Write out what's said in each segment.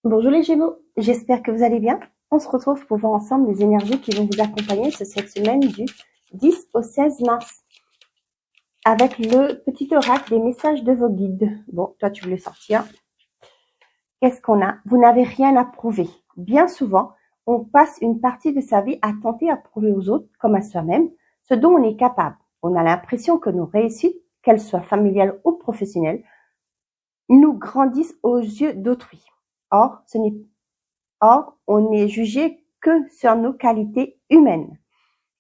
Bonjour les Gémeaux, j'espère que vous allez bien. On se retrouve pour voir ensemble les énergies qui vont vous accompagner cette semaine du 10 au 16 mars. Avec le petit oracle des messages de vos guides. Bon, toi tu veux le sortir. Qu'est-ce qu'on a? Vous n'avez rien à prouver. Bien souvent, on passe une partie de sa vie à tenter à prouver aux autres, comme à soi-même, ce dont on est capable. On a l'impression que nos réussites, qu'elles soient familiales ou professionnelles, nous grandissent aux yeux d'autrui. Or, on n'est jugé que sur nos qualités humaines,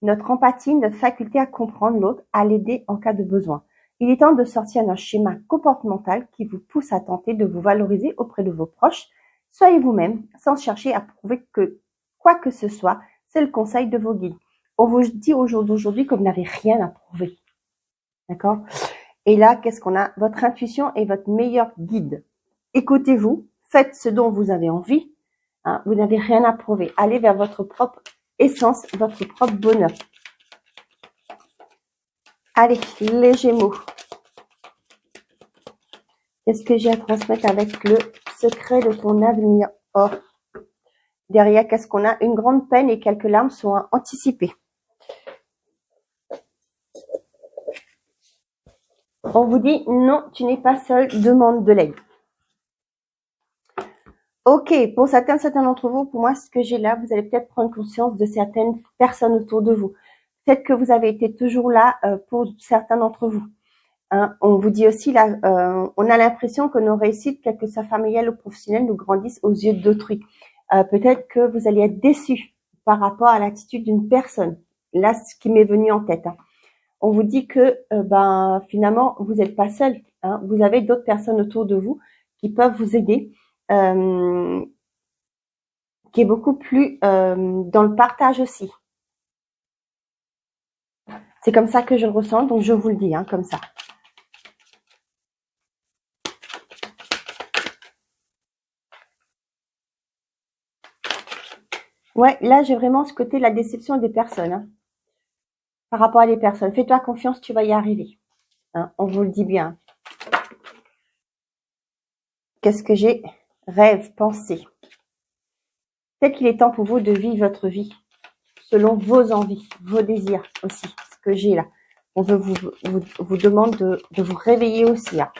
notre empathie, notre faculté à comprendre l'autre, à l'aider en cas de besoin. Il est temps de sortir d'un schéma comportemental qui vous pousse à tenter de vous valoriser auprès de vos proches. Soyez vous-même, sans chercher à prouver que quoi que ce soit. C'est le conseil de vos guides. On vous dit aujourd'hui que vous n'avez rien à prouver. D'accord? Et là, qu'est-ce qu'on a? Votre intuition est votre meilleur guide. Écoutez-vous, faites ce dont vous avez envie. Hein, vous n'avez rien à prouver. Allez vers votre propre essence, votre propre bonheur. Allez, les Gémeaux. Qu'est-ce que j'ai à transmettre avec le secret de ton avenir? Oh. Derrière, qu'est-ce qu'on a? Une grande peine et quelques larmes sont anticipées. On vous dit, non, tu n'es pas seul, demande de l'aide. Ok, pour certains d'entre vous, pour moi, ce que j'ai là, vous allez peut-être prendre conscience de certaines personnes autour de vous. Peut-être que vous avez été toujours là pour certains d'entre vous. Hein, on vous dit aussi, là, on a l'impression que nos réussites, quelles que soient familiales ou professionnelles, nous grandissent aux yeux d'autrui. Peut-être que vous allez être déçus par rapport à l'attitude d'une personne. Là, ce qui m'est venu en tête. Hein. On vous dit que finalement, vous n'êtes pas seul. Hein, vous avez d'autres personnes autour de vous qui peuvent vous aider. Qui est beaucoup plus dans le partage aussi. C'est comme ça que je le ressens, donc je vous le dis, hein, comme ça. Ouais, là, j'ai vraiment ce côté de la déception des personnes. Hein, par rapport à des personnes. Fais-toi confiance, tu vas y arriver. Hein, on vous le dit bien. Qu'est-ce que j'ai? Rêve, pensée. Peut-être qu'il est temps pour vous de vivre votre vie selon vos envies, vos désirs aussi. Ce que j'ai là. On veut vous demande de vous réveiller aussi. Hein.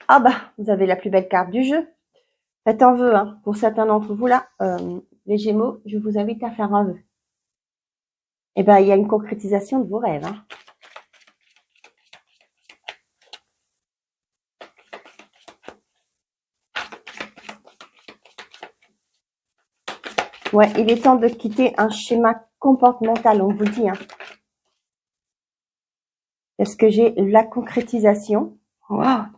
Ah bah, vous avez la plus belle carte du jeu. Faites un vœu. Hein. Pour certains d'entre vous là, les Gémeaux, je vous invite à faire un vœu. Eh ben, il y a une concrétisation de vos rêves. Hein. Ouais, il est temps de quitter un schéma comportemental, on vous dit. Hein. Est-ce que j'ai la concrétisation,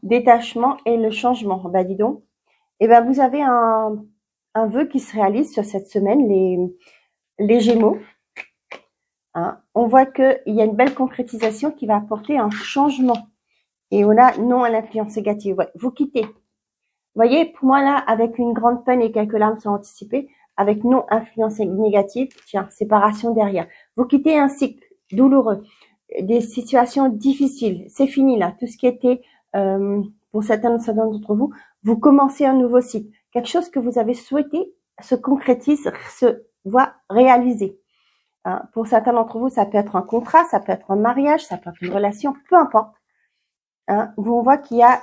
détachement et le changement? Bah dis donc. Eh ben, vous avez un vœu qui se réalise sur cette semaine, les Gémeaux. Hein. On voit qu'il y a une belle concrétisation qui va apporter un changement. Et on a non à l'influence négative. Ouais, vous quittez. Vous voyez, pour moi là, avec une grande peine et quelques larmes sont anticipées, avec non influence négative, tiens, séparation derrière. Vous quittez un cycle douloureux, des situations difficiles. C'est fini là. Tout ce qui était, pour certains d'entre vous, vous commencez un nouveau cycle. Quelque chose que vous avez souhaité se concrétise, se voit réalisé. Hein, pour certains d'entre vous, ça peut être un contrat, ça peut être un mariage, ça peut être une relation, peu importe. Hein, on voit qu'il y a...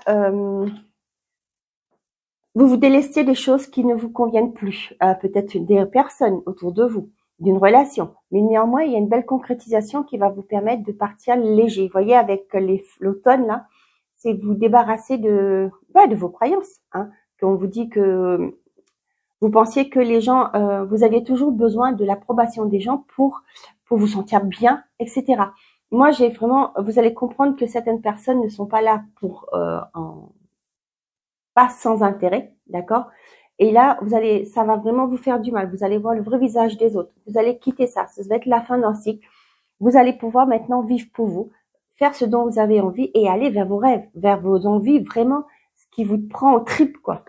vous délestez des choses qui ne vous conviennent plus. Peut-être des personnes autour de vous, d'une relation. Mais néanmoins, il y a une belle concrétisation qui va vous permettre de partir léger. Vous voyez, avec l'automne, là, c'est vous débarrasser de vos croyances. Hein, qu'on vous dit que vous pensiez que les gens, vous aviez toujours besoin de l'approbation des gens pour vous sentir bien, etc. Moi, j'ai vraiment, vous allez comprendre que certaines personnes ne sont pas là pour pas sans intérêt, d'accord? Et là, ça va vraiment vous faire du mal. Vous allez voir le vrai visage des autres. Vous allez quitter ça. Ça va être la fin d'un cycle. Vous allez pouvoir maintenant vivre pour vous, faire ce dont vous avez envie et aller vers vos rêves, vers vos envies, vraiment ce qui vous prend aux tripes, quoi.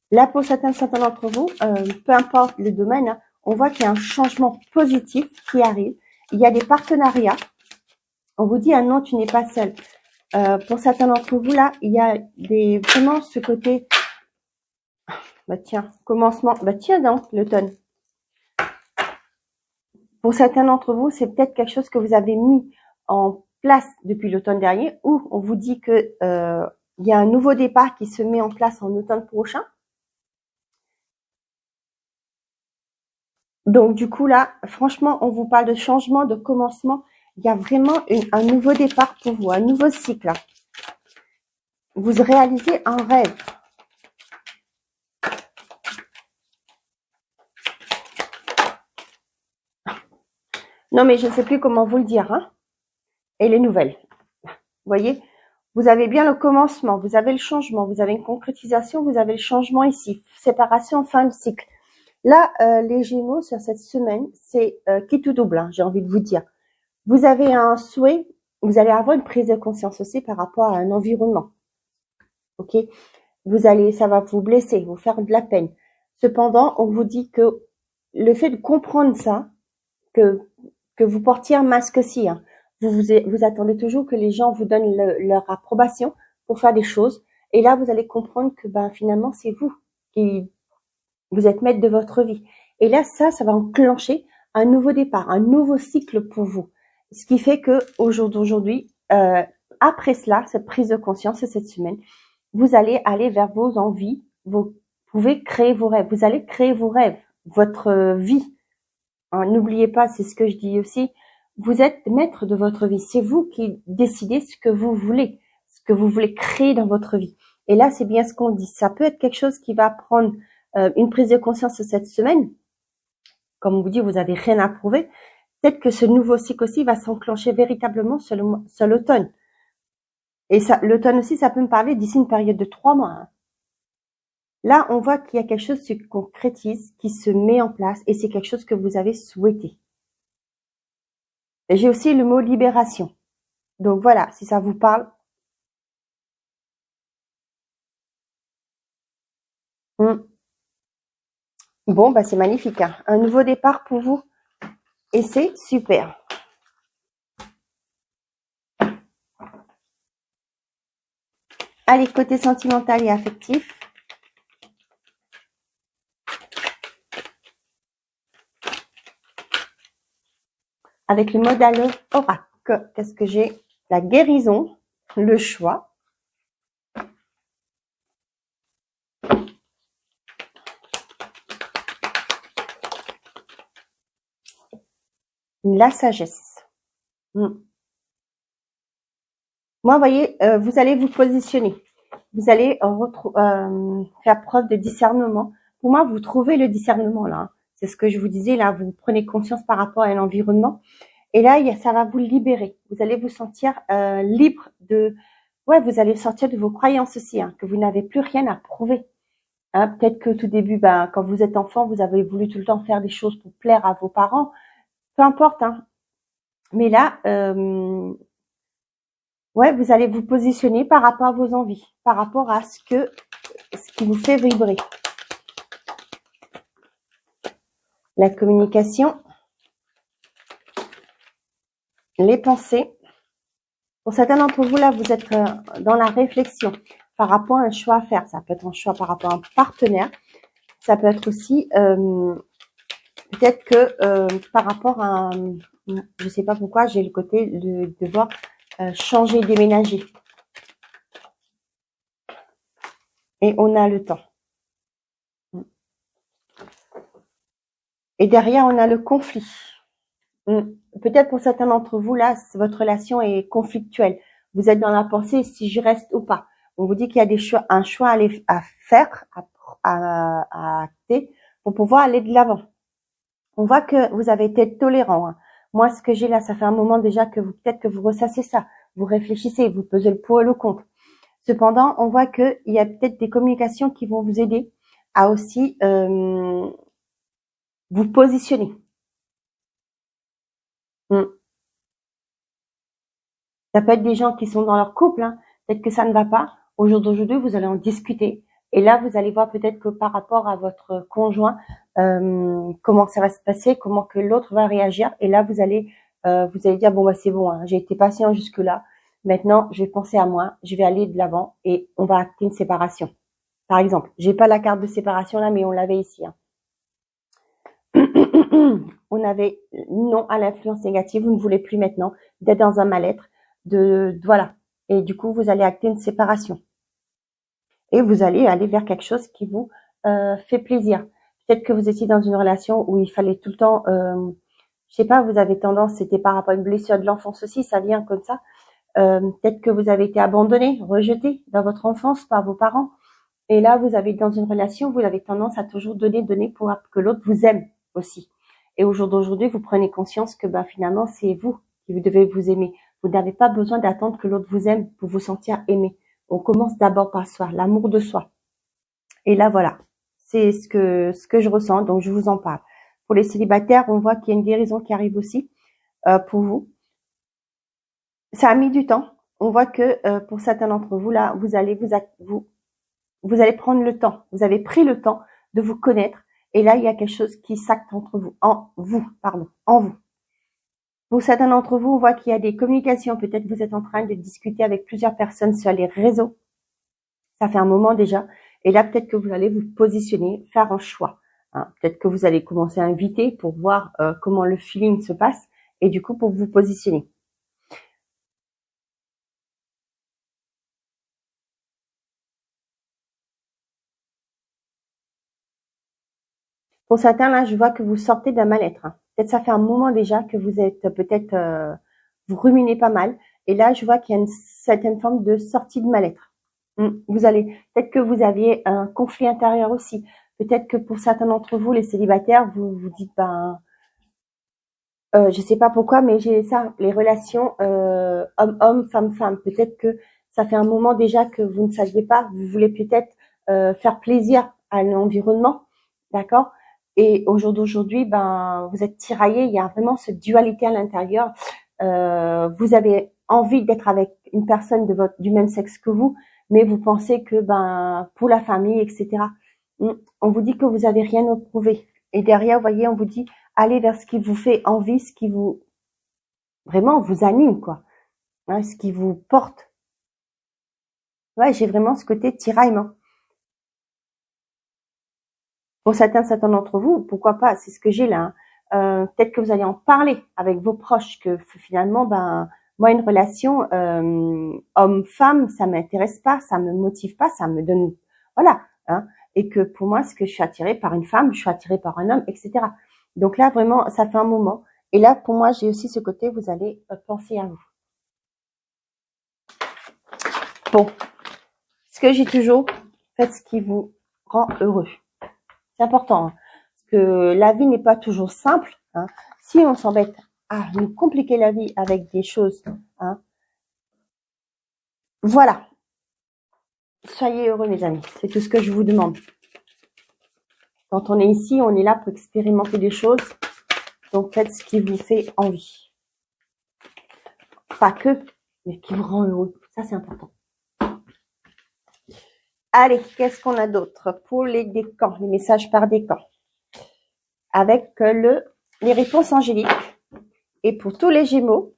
Là, pour certains d'entre vous, peu importe le domaine, hein, on voit qu'il y a un changement positif qui arrive. Il y a des partenariats. On vous dit, ah non, tu n'es pas seul. Pour certains d'entre vous, là, il y a vraiment ce côté, bah tiens, commencement, bah tiens donc, l'automne. Pour certains d'entre vous, c'est peut-être quelque chose que vous avez mis en place depuis l'automne dernier, ou on vous dit que il y a un nouveau départ qui se met en place en automne prochain. Donc du coup là, franchement, on vous parle de changement, de commencement. Il y a vraiment un nouveau départ pour vous, un nouveau cycle. Vous réalisez un rêve. Non mais je ne sais plus comment vous le dire, hein. Et les nouvelles. Vous voyez, vous avez bien le commencement, vous avez le changement, vous avez une concrétisation, vous avez le changement ici. Séparation, fin de cycle. Là, les Gémeaux, sur cette semaine, c'est qui tout double, hein, j'ai envie de vous dire. Vous avez un souhait, vous allez avoir une prise de conscience aussi par rapport à un environnement. Ok, ça va vous blesser, vous faire de la peine. Cependant, on vous dit que le fait de comprendre ça, que vous portiez un masque aussi, hein, vous attendez toujours que les gens vous donnent leur approbation pour faire des choses. Et là, vous allez comprendre que ben finalement, c'est vous qui vous êtes maître de votre vie. Et là, ça va enclencher un nouveau départ, un nouveau cycle pour vous. Ce qui fait que aujourd'hui, après cela, cette prise de conscience et cette semaine, vous allez aller vers vos envies. Vous pouvez créer vos rêves. Vous allez créer vos rêves, votre vie. Hein, n'oubliez pas, c'est ce que je dis aussi. Vous êtes maître de votre vie. C'est vous qui décidez ce que vous voulez créer dans votre vie. Et là, c'est bien ce qu'on dit. Ça peut être quelque chose qui va prendre une prise de conscience cette semaine. Comme on vous dit, vous n'avez rien à prouver. Peut-être que ce nouveau cycle aussi va s'enclencher véritablement sur l'automne. Et ça, l'automne aussi, ça peut me parler d'ici une période de 3 mois. Hein. Là, on voit qu'il y a quelque chose qui se concrétise, qui se met en place, et c'est quelque chose que vous avez souhaité. J'ai aussi le mot libération. Donc voilà, si ça vous parle. Bon, bah c'est magnifique. Hein. Un nouveau départ pour vous. Et c'est super. Allez, côté sentimental et affectif. Avec le modèle oracle, qu'est-ce que j'ai? La guérison, le choix. La sagesse. Moi, vous voyez, vous allez vous positionner. Vous allez faire preuve de discernement. Pour moi, vous trouvez le discernement là. Hein. C'est ce que je vous disais là. Vous prenez conscience par rapport à l'environnement. Et là, ça va vous libérer. Vous allez vous sentir libre de... Ouais, vous allez sortir de vos croyances aussi, hein, que vous n'avez plus rien à prouver. Hein, peut-être que au tout début, ben, quand vous êtes enfant, vous avez voulu tout le temps faire des choses pour plaire à vos parents. Peu importe. Hein. Mais là, ouais, vous allez vous positionner par rapport à vos envies, par rapport à ce qui vous fait vibrer. La communication, les pensées. Pour certains d'entre vous, là, vous êtes dans la réflexion par rapport à un choix à faire. Ça peut être un choix par rapport à un partenaire. Ça peut être aussi peut-être que par rapport à... je sais pas pourquoi, j'ai le côté de devoir changer, déménager. Et on a le temps. Et derrière, on a le conflit. Peut-être pour certains d'entre vous, là, votre relation est conflictuelle. Vous êtes dans la pensée si je reste ou pas. On vous dit qu'il y a un choix à faire, à acter pour pouvoir aller de l'avant. On voit que vous avez été tolérant. Hein. Moi, ce que j'ai là, ça fait un moment déjà que peut-être que vous ressassez ça. Vous réfléchissez, vous pesez le pour et le contre. Cependant, on voit qu'il y a peut-être des communications qui vont vous aider à aussi vous positionner. Ça peut être des gens qui sont dans leur couple, hein. Peut-être que ça ne va pas. Au jour d'aujourd'hui, vous allez en discuter. Et là, vous allez voir peut-être que par rapport à votre conjoint, comment ça va se passer, comment que l'autre va réagir. Et là, vous allez dire, bon, bah c'est bon, hein, j'ai été patient jusque-là. Maintenant, je vais penser à moi, je vais aller de l'avant et on va acter une séparation. Par exemple, j'ai pas la carte de séparation là, mais on l'avait ici. Hein. On avait non à l'influence négative, vous ne voulez plus maintenant d'être dans un mal-être, voilà. Et du coup, vous allez acter une séparation. Et vous allez aller vers quelque chose qui vous fait plaisir. Peut-être que vous étiez dans une relation où il fallait tout le temps, je sais pas, vous avez tendance, c'était par rapport à une blessure de l'enfance aussi, ça vient comme ça. Peut-être que vous avez été abandonné, rejeté dans votre enfance par vos parents. Et là, vous avez dans une relation, vous avez tendance à toujours donner pour que l'autre vous aime aussi. Et au jour d'aujourd'hui, vous prenez conscience que finalement, c'est vous qui vous devez vous aimer. Vous n'avez pas besoin d'attendre que l'autre vous aime pour vous sentir aimé. On commence d'abord par soi, l'amour de soi. Et là, voilà, c'est ce que je ressens, donc je vous en parle. Pour les célibataires, on voit qu'il y a une guérison qui arrive aussi pour vous. Ça a mis du temps. On voit que pour certains d'entre vous, là, vous allez prendre le temps. Vous avez pris le temps de vous connaître. Et là, il y a quelque chose qui s'acte en vous. Pour certains d'entre vous, on voit qu'il y a des communications. Peut-être que vous êtes en train de discuter avec plusieurs personnes sur les réseaux. Ça fait un moment déjà. Et là, peut-être que vous allez vous positionner, faire un choix. Hein. Peut-être que vous allez commencer à inviter pour voir comment le feeling se passe. Et du coup, pour vous positionner. Pour certains, là, je vois que vous sortez d'un mal-être. Hein. Peut-être ça fait un moment déjà que vous êtes vous ruminez pas mal. Et là, je vois qu'il y a une certaine forme de sortie de mal-être. Peut-être que vous aviez un conflit intérieur aussi. Peut-être que pour certains d'entre vous, les célibataires, vous vous dites, je sais pas pourquoi, mais j'ai ça, les relations homme-homme, femme-femme. Peut-être que ça fait un moment déjà que vous ne saviez pas. Vous voulez peut-être faire plaisir à l'environnement, d'accord? Et au jour d'aujourd'hui, vous êtes tiraillé. Il y a vraiment cette dualité à l'intérieur. Vous avez envie d'être avec une personne du même sexe que vous, mais vous pensez que pour la famille, etc. On vous dit que vous avez rien à prouver. Et derrière, vous voyez, on vous dit allez vers ce qui vous fait envie, ce qui vous vraiment vous anime, quoi. Hein, ce qui vous porte. Ouais, j'ai vraiment ce côté tiraillement. Pour certains d'entre vous, pourquoi pas, c'est ce que j'ai là. Hein. Peut-être que vous allez en parler avec vos proches, que finalement, moi, une relation homme-femme, ça m'intéresse pas, ça me motive pas, ça me donne, voilà. Hein, et que pour moi, ce que je suis attirée par une femme, je suis attirée par un homme, etc. Donc là, vraiment, ça fait un moment. Et là, pour moi, j'ai aussi ce côté, vous allez penser à vous. Bon, ce que j'ai toujours, faites ce qui vous rend heureux. C'est important, hein, parce que la vie n'est pas toujours simple. Hein. Si on s'embête à nous compliquer la vie avec des choses, hein, voilà. Soyez heureux, mes amis. C'est tout ce que je vous demande. Quand on est ici, on est là pour expérimenter des choses. Donc, faites ce qui vous fait envie. Pas que, mais qui vous rend heureux. Ça, c'est important. Allez, qu'est-ce qu'on a d'autre pour les décans, les messages par décan? Avec les réponses angéliques. Et pour tous les Gémeaux,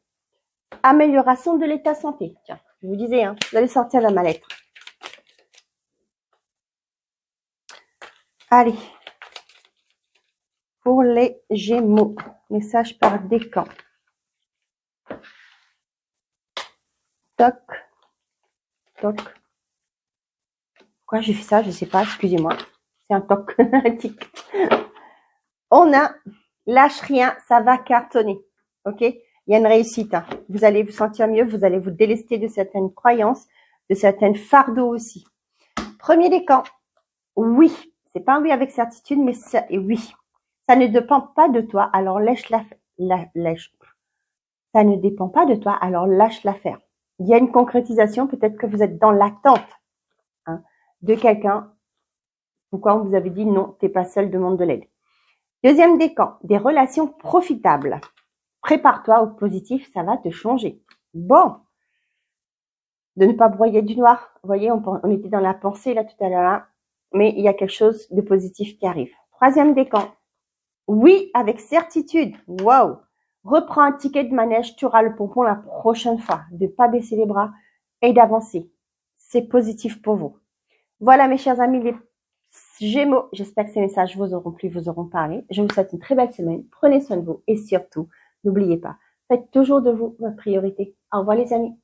amélioration de l'état de santé. Tiens, je vous disais, hein, vous allez sortir la mal-être. Allez, pour les Gémeaux, message par décan. Toc, toc. Pourquoi j'ai fait ça? Je ne sais pas, excusez-moi. C'est un toc. On a lâche rien, ça va cartonner. Ok? Il y a une réussite. Hein. Vous allez vous sentir mieux, vous allez vous délester de certaines croyances, de certains fardeaux aussi. Premier décan. Oui. C'est pas un oui avec certitude, mais oui. Ça ne dépend pas de toi, alors lâche. Ça ne dépend pas de toi, alors lâche l'affaire. Il y a une concrétisation, peut-être que vous êtes dans l'attente de quelqu'un. Pourquoi on vous avait dit non, t'es pas seul, demande de l'aide. Deuxième décan, des relations profitables. Prépare-toi au positif, ça va te changer. Bon, de ne pas broyer du noir. Vous voyez, on était dans la pensée là tout à l'heure, mais il y a quelque chose de positif qui arrive. Troisième décan, oui avec certitude. Wow, Reprends un ticket de manège, tu auras le pompon la prochaine fois. De ne pas baisser les bras et d'avancer. C'est positif pour vous. Voilà mes chers amis les Gémeaux. J'espère que ces messages vous auront plu, vous auront parlé. Je vous souhaite une très belle semaine. Prenez soin de vous et surtout, n'oubliez pas, faites toujours de vous votre priorité. Au revoir les amis.